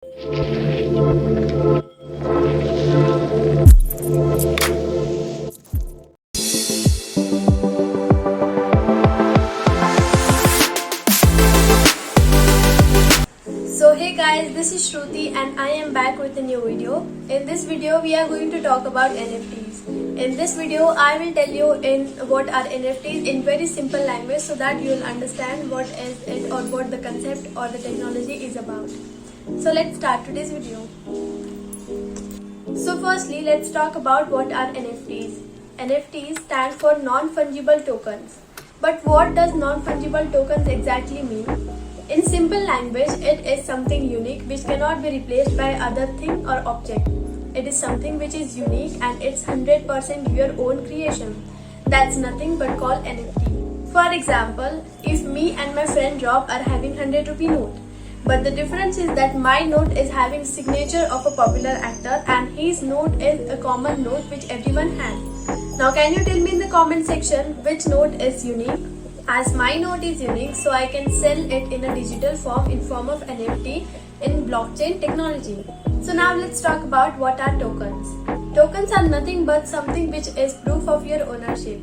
So hey guys, this is Shruti and I am back with a new video. In this video we are going to talk about NFTs. In this video I will tell you what are NFTs in very simple language so that you will understand what is it or what the concept or the technology is about. So let's start today's video. So firstly let's talk about what are NFTs. NFTs stand for Non Fungible Tokens. But what does Non Fungible Tokens exactly mean? In simple language, it is something unique which cannot be replaced by other thing or object. It is something which is unique and it's 100% your own creation. That's nothing but called NFT. For example, if me and my friend Rob are having 100 rupee note, but the difference is that my note is having signature of a popular actor and his note is a common note which everyone has. Now can you tell me in the comment section which note is unique? As my note is unique, so I can sell it in a digital form in form of NFT in blockchain technology. So now let's talk about what are tokens. Tokens are nothing but something which is proof of your ownership.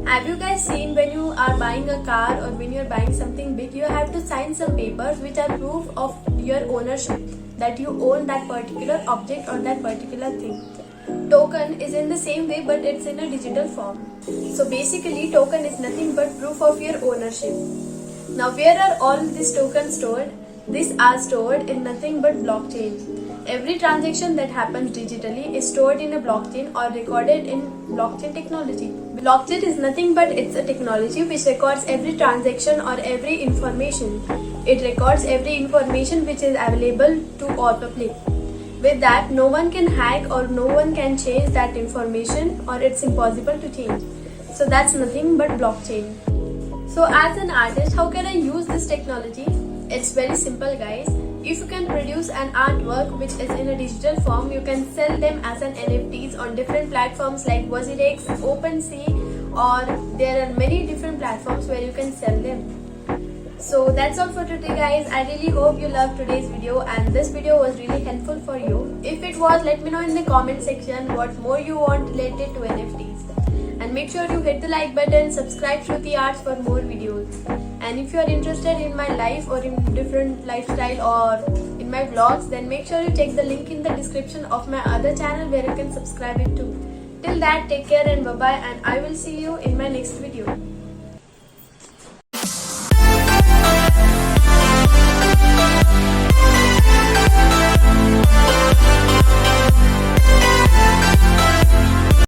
Have you guys seen when you are buying a car or when you are buying something big, you have to sign some papers which are proof of your ownership, that you own that particular object or that particular thing. Token is in the same way but it's in a digital form. So basically token is nothing but proof of your ownership. Now where are all these tokens stored? These are stored in nothing but blockchain. Every transaction that happens digitally is stored in a blockchain or recorded in blockchain technology. Blockchain is nothing but it's a technology which records every transaction or every information. It records every information which is available to all public. With that, no one can hack or no one can change that information or it's impossible to change. So that's nothing but blockchain. So as an artist, how can I use this technology? It's very simple guys. If you can produce an artwork which is in a digital form, you can sell them as an NFTs on different platforms like WazirX, OpenSea, or there are many different platforms where you can sell them. So that's all for today guys. I really hope you loved today's video and this video was really helpful for you. If it was, let me know in the comment section what more you want related to NFTs. And make sure you hit the like button, subscribe Shruti Arts for more videos. And if you are interested in my life or in different lifestyle or in my vlogs, then make sure you check the link in the description of my other channel where you can subscribe it too. Till that, take care and bye bye, and I will see you in my next video.